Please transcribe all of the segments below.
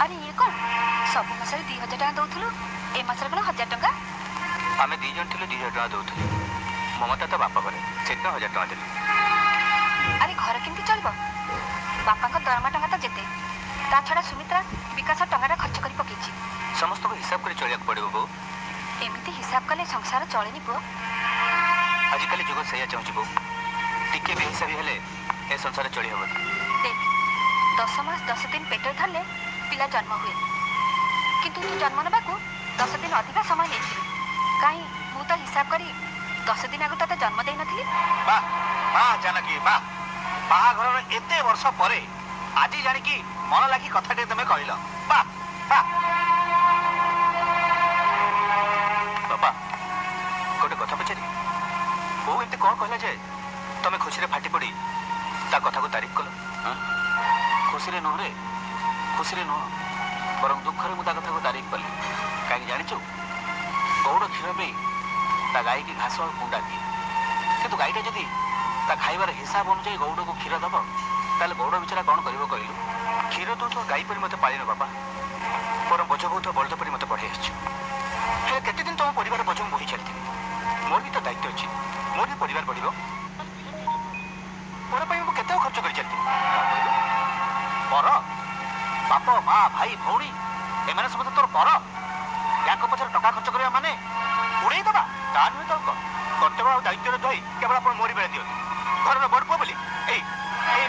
अरे ये कौन सब मासरे 2000 टका दउथलु ए मासरे कोन 1000 टका आमे दी जन थिलु 2000 टका दउथलु ममता तो बापा करे सेत 1000 टका देलु अरे घर केमती चलबो बापा को दरमा टका तो जेते ता छडा सुमित्रा विकास टका खर्च करी पकेछि समस्त को हिसाब कर चलिया पड़िबो बो एमिति हिसाब कले संसार चलेनी पो आजिकल जुग सैया चाहूँ बो टिके भी हिसाब हेले ए संसार चली हबो देख 10 मास 10 दिन पेट धरले पिला जन्म हुए किंतु तू जन्म नबाकू 10 दिन अधिक समय लेछि काई मु तो हिसाब करी 10 दिन आगु तते जन्म देई नथिली बा बा जानकी बा बाहाघर एते वर्ष परे आजी जानी कि मन लागी कथाटे तमे कहलो बा बा बाबा गोटे कथा पचारि बो एते कोन कहला जे तमे खुशी रे फाटी पड़ी ता कथा को तारीफ कलो खुशी रे नुह रे खुशी रे नुह बरं दुख रे मु ता कथा को तारीफ कली काई जानि छु गौड़ क्षीर पे ता गाय की घास और कुंडा दिए किंतु गाईटा जदि ता खाइबार हिसाब अनुसार गौड़ को क्षीर दब ताले गौड़ बिचारा कौन करिवो कहलु क्षीर तो गाई पर मते पालिन बाबा पर बोझ बहुत बलद पर मते पढ़े आछि हे केते दिन तो परिवार बोझ बोही चलती मोर भी तो दायित्व अछि मोर भी परिवार बढ़िबो पर पई मु केते खर्च कर चलती पर बाप मां भाई भौणी एमाने सब तोर पर याक पछर टका खर्च करिया माने उड़े दबा ता नुहे तो कर्तव्य और दायित्व रे दई केवल अपन मोरी बेले दियो घर रे बड़ पो बोली ए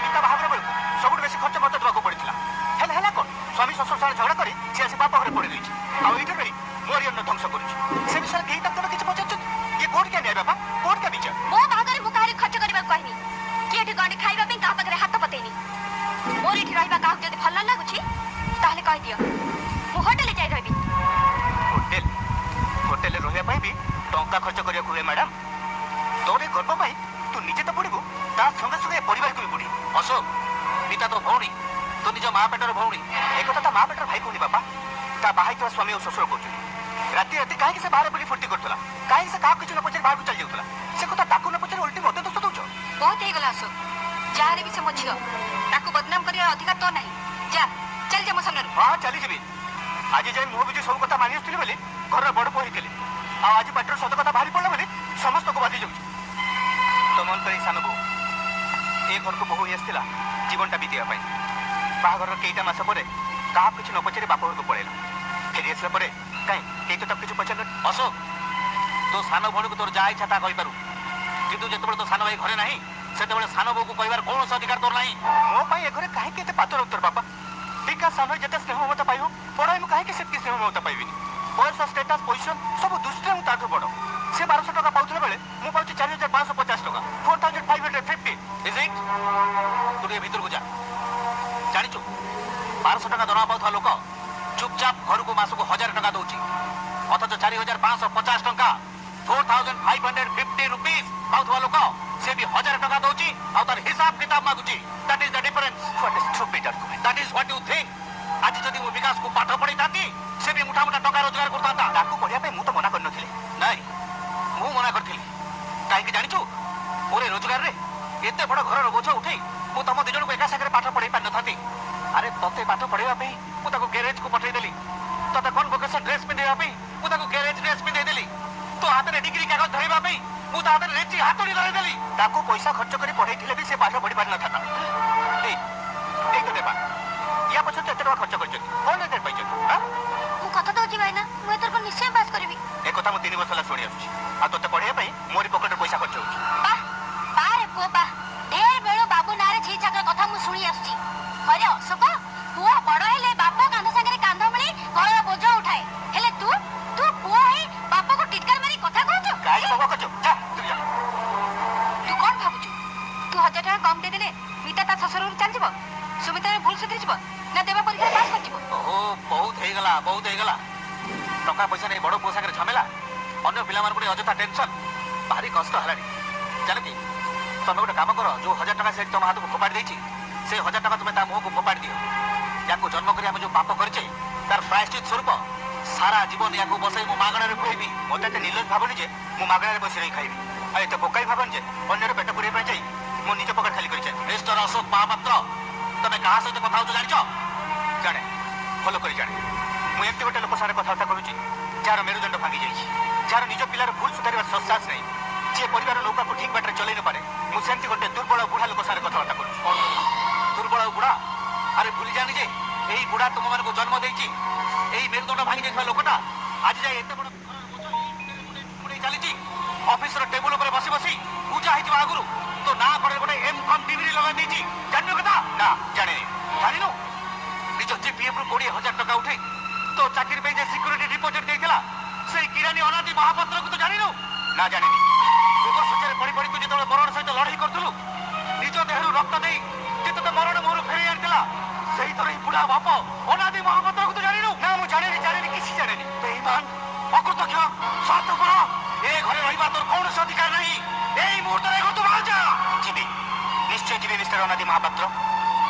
मिता बाहागर बेल सबुठ बेसी खर्च मत दବାକୁ पड़ितला हेले हेला कोन स्वामी ससुर सारे झगड़ा करी से आसी बाप घरे पड़ी गई आ एठी बेली मोरी अन्न ध्वंस करू से विषय केही तक किछ पचाच ये कोड के नै बाबा कोड के बीच मो बाहागर मु काहे खर्च करबा कहनी कि एठी गंडी खाइबा पे का पकरे हाथ पतेनी मोर एठी रहबा का जदी भल लागुची ताहले कहि दियो मु होटल जाई रहबी होटल रहिया पाई भी टंका खर्च करिया हुए मैडम तोरे गर्व पाई तू निजे तो पड़िबो ता संगे संगे परिवार को भी पड़ी अशोक पिता तो भौणी तो निज मां पेटर भौणी एक ता मां पेटर भाई कोनी बापा ता बाहाई तो स्वामी और ससुर को राती राती काहे से बाहर बुली फुर्ती करतला काहे से का कुछ न पचर बाहर को चल जाउतला से कोता ताकू न पचर उल्टी मते दोस्त दोछ बहुत हे गला अशोक जारे भी से मछियो ताकू बदनाम करिया अधिकार तो नहीं जा चल जा मो सामने हां चली जेबी आज जाय मो बिजु सब कथा मानि आस्थिली बोली घर बड़ पो हितले आ आज पाटर सत कथा भारी पड़ला बोली समस्त को बाधी जाउछ तो मन करी सानो बो ए घर को बहु आस्थिला जीवनटा बीतिया पाई बाहागर केईटा मास परे का कुछ न पचरे बाप घर को पळेला फेरी आसला परे काई केई तो तब कुछ पचर अशोक तो सानो भणी को तोर जा इच्छा ता कहि पारु किंतु जेतबे तो सानो भाई घरे नाही सेतबे सानो बो को कहिबार कोन अधिकार तोर नाही मो पाई ए घरे काहे केते पातर उत्तर बापा टीका सानो जेते स्नेह ममता पाइबो पढाई मु काहे के सेतकी स्नेह ममता पाइबिनी पैसा स्टेटस पोजीशन सब दुष्टे मु ताठो बड़ से 1200 टका पाउथले बेले मु पाउची 4550 टका 4550 इज इट तू ये भीतर को जा जानि छु 1200 टका दरमा पाउथा लोक चुपचाप घर को मासको 1000 टका दउची अथच 4550 टका 4550 रुपीस पाउथवा लोक से भी 1000 टका दउची आ तार हिसाब किताब मागुची that is the difference what is stupid argument that is what you think आज जदी मु विकास को पाठ पढी ताती से भी मुठा मुठा टका रोजगार करता ताकू पढिया पे मु तो मना करनथिले नाही मु मना करथिली काहे कि जानि छु मोरे रोजगार रे एते बड़ घर बोझ उठे मु तम दिजण को एका सागरे पाठ पढी पान नथाती अरे तते पाठ पढिया पे मु ताको गैरेज को पठै देली तते कन्वोकेशन ड्रेस पिंधेया पे मु ताको गैरेज ड्रेस पिंधै देली तो हाथ रे डिग्री कागज धरिबा पे मु ता हाथ रे रेची हातोडी धरै देली ताको पैसा खर्च करी पढैथिले भी से पाठ पढी पान नथाता ए तो देबा या पछो ते टका खर्च करछ कोन रे पैछ हां मु कथा दउची भाई ना मु एतर को निश्चय पास करबी ए कथा मु 3 वर्ष ला सुनी आछी आ तते पढिया पे मोरी पॉकेट रे पैसा खर्च होछ बा बारे पो बा ढेर बेलो बाबू नारे छी चाकर कथा मु सुनी आछी अरे अशोक पुआ बड़ हेले बाप कांध संगे कांध मिली घर बोझ उठाए हेले तू पुआ हे बाप को टिटकर मारी कथा कहछ काई बाबा कछ जा तू कोन भाबुछु तू 1000 टका कम दे देले मिता ता ससुर चल जिवो सुमिता भूल सुधरी जिवो ना देबा परीक्षा पास कर जिवो ओहो बहुत हे गला टका पैसा नै बड़ पोसा करे झमेला अन्य पिला मार को अजथा टेंशन भारी कष्ट हलाडी जान कि तमे गोटे काम करो जो 1000 टका से तुम हाथ को फोपाड़ी देछि से 1000 टका तुम ता मुह को फोपाड़ी दियो याको जन्म करी हम जो पाप करछे तार प्रायश्चित स्वरूप सारा जीवन याको बसई मु मागणा रे खुइबी मते ते निर्लज भाबनी जे मु मागणा रे बसई खाइबी आ एते बोकाई भाबन जे अन्य रे पेट पुरे पे जाई मु निज पकड़ खाली करिछे मिस्टर अशोक महापात्र तमे कहा से कथा हो जानि छ जाने ଭଲ କରି ଜାଣେ ମୁଁ ଏମିତି ଗୋଟେ ଲୋକ ସାଙ୍ଗରେ କଥାବାର୍ତ୍ତା କରୁଛି ଯାହାର ମେରୁଦଣ୍ଡ ଭାଙ୍ଗି ଯାଇଛି, ଯାହାର ନିଜ ପିଲାର ଭୁଲ ସୁଧାରିବାର ସତ୍ସାହସ ନାହିଁ, ଯିଏ ପରିବାର ନୌକାକୁ ଠିକ ବାଟରେ ଚଲେଇ ନପାରେ। ମୁଁ ସେମିତି ଗୋଟେ ଦୁର୍ବଳ ବୁଢା ଲୋକ ସାଙ୍ଗରେ କଥାବାର୍ତ୍ତା କରୁଛି। ଦୁର୍ବଳ ବୁଢା? ଆରେ ଭୁଲି ଜାଣି ଯେ ଏଇ ବୁଢା ତୁମମାନଙ୍କୁ ଜନ୍ମ ଦେଇଛି। ଏଇ ମେରୁଦଣ୍ଡ ଭାଙ୍ଗି ଯାଇଥିବା ଲୋକଟା ଆଜି ଯାଇ ଏତେ ବଡ ଚାଲିଛି। ଅଫିସର ଟେବୁଲ ଉପରେ ବସି ବସି ପୂଜା ହେଇଯିବା ଆଗରୁ ତୋ ନାଁ ପରେ ଗୋଟେ M.Com ଡିଗ୍ରୀ ଲଗାଇ ଦେଇଛି। ଜାଣିନୁ କଥା? ନା ଜାଣିନି। ଜାଣିନୁ? ନିଜ GPF ରୁ 20,000 ଟଙ୍କା ଉଠେଇ ତୋ ଚାକିରି ପାଇଁ ଯେ ସିକ୍ୟୁରିଟି ଡିପୋଜିଟ୍ ଦେଇଥିଲା ସେଇ କିରାନୀ ଅନାଦି ମହାପାତ୍ରକୁ ତୁ ଜାଣିନୁ? ନା ଜାଣିନି। ରୋଗ ଶଯ୍ୟାରେ ପଡି ପଡି ତୁ ଯେତେବେଳେ ମରଣ ସହିତ ଲଢେଇ କରୁଥିଲୁ, ନିଜ ଦେହରୁ ରକ୍ତ ଦେଇ ଯେ ତୋତେ ମରଣ ମୁହଁରୁ ଫେରେଇ ଆଣିଥିଲା, ସେଇ ତୋର ଏଇ ବୁଢା ବାପ ଅନାଦି ମହାପାତ୍ରକୁ ତୁ ଜାଣିନୁ? ନା ମୁଁ ଜାଣିନି କିଛି ଜାଣିନି। ବେଇମାନ, ଅକୃତଜ୍ଞ, ସ୍ୱାର୍ଥପର, ଏ ଘରେ ରହିବା ତୋର କୌଣସି ଅଧିକାର ନାହିଁ। ଏଇ ମୁହୂର୍ତ୍ତରେ ଘରୁ ତୁ ବାହାରି ଯା। ଯିବି, ନିଶ୍ଚୟ ଯିବି ମିଷ୍ଟର ଅନାଦି ମହାପାତ୍ର,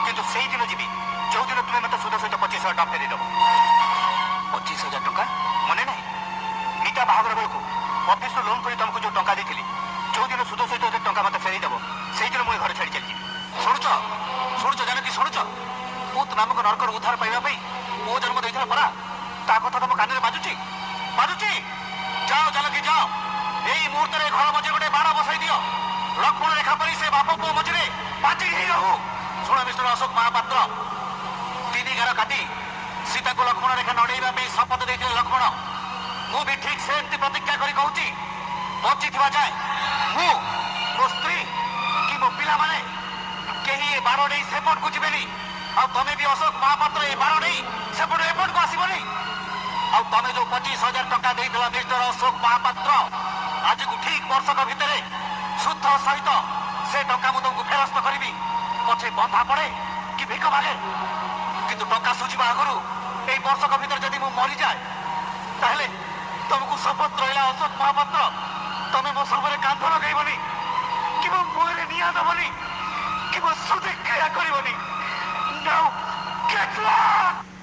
କିନ୍ତୁ ସେଇଦିନ ଯିବି ଯୋଉଦିନ ତୁମେ ମତେ ସୁଧ ସହିତ 25,000 ଟଙ୍କା ଫେରେଇଦେବ। 25,000 ଟଙ୍କା? ମନେ ନାହିଁ? ଗୀତା ବାହାଘର ବେଳକୁ ଅଫିସରୁ ଲୋନ୍ କରି ତମକୁ ଯୋଉ ଟଙ୍କା ଦେଇଥିଲି, ଯୋଉଦିନ ସୁଧ ସହିତ ଟଙ୍କା ମତେ ଫେରେଇଦେବ, ସେଇଦିନ ମୁଁ ଏ ଘରେ ଛାଡି ଚାଲିଯିବି। ଶୁଣୁଛ ଜାନକୀ, ଶୁଣୁଛ? ପୁତ ନାମକ ନରକର ଉଦ୍ଧାର ପାଇବା ପାଇଁ ପୁଅ ଜନ୍ମ ଦେଇଥିଲା ପରା, ତା କଥା ତମ କାନରେ ବାଜୁଛି? ଯାଅ ଜାନକୀ ଯାଅ, ଏଇ ମୁହୂର୍ତ୍ତରେ ଘର ମଝିରେ ଗୋଟେ ବାଡ଼ ବସାଇ ଦିଅ। ଲକ୍ଷ୍ମଣ ରେଖା ପରି ସେ ବାପ ପୁଅ ମଝିରେ ପାଚେରୀ ହେଇ ରହୁ। ଶୁଣ ମିଷ୍ଟର ଅଶୋକ ମହାପାତ୍ର, 3 ଗାର କାଟି ସୀତାକୁ ଲକ୍ଷ୍ମଣ ରେଖା ନଡେଇବା ପାଇଁ ଶପଥ ଦେଇଥିଲେ ଲକ୍ଷ୍ମଣ। ମୁଁ ବି ଠିକ ସେମିତି ପ୍ରତିଜ୍ଞା କରି କହୁଛି, ବଞ୍ଚିଥିବା ଯାଏ ମୁଁ, ମୋ ସ୍ତ୍ରୀ କି ମୋ ପିଲାମାନେ କେହି ଏ ବାଡ଼ ନେଇ ସେପଟକୁ ଯିବେନି। ଆଉ ତମେ ବି ଅଶୋକ ମହାପାତ୍ର ଏ ବାଡ଼ ନେଇ ସେପଟୁ ଏପଟକୁ ଆସିବନି। ଆଉ ତମେ ଯୋଉ 25,000 ଟଙ୍କା ଦେଇଥିଲ ମିଷ୍ଟର ଅଶୋକ ମହାପାତ୍ର, ଆଜିକୁ ଠିକ ବର୍ଷକ ଭିତରେ ଶୁଦ୍ଧ ସହିତ ସେ ଟଙ୍କା ମୁଁ ତମକୁ ଫେରସ୍ତ କରିବି। ପଛେ ବନ୍ଧା ପଡେ କି ଭିକ ମାଗେ, କିନ୍ତୁ ଟଙ୍କା ସୁଝିବା ଆଗରୁ ଏଇ ବର୍ଷକ ଭିତରେ ଯଦି ମୁଁ ମରିଯାଏ, ତାହେଲେ ତମକୁ ଶପଥ ରହିଲା ଅଶୋକ ମହାପାତ୍ର, ତମେ ମୋ ଶବରେ କାନ୍ଧ ଲଗେଇବନି, କି ମୋ ମୁହଁରେ ନିଆଁ ଦବନି, କି ମୋ ସୁଧି କ୍ରିୟା କରିବନି। Now, get lost!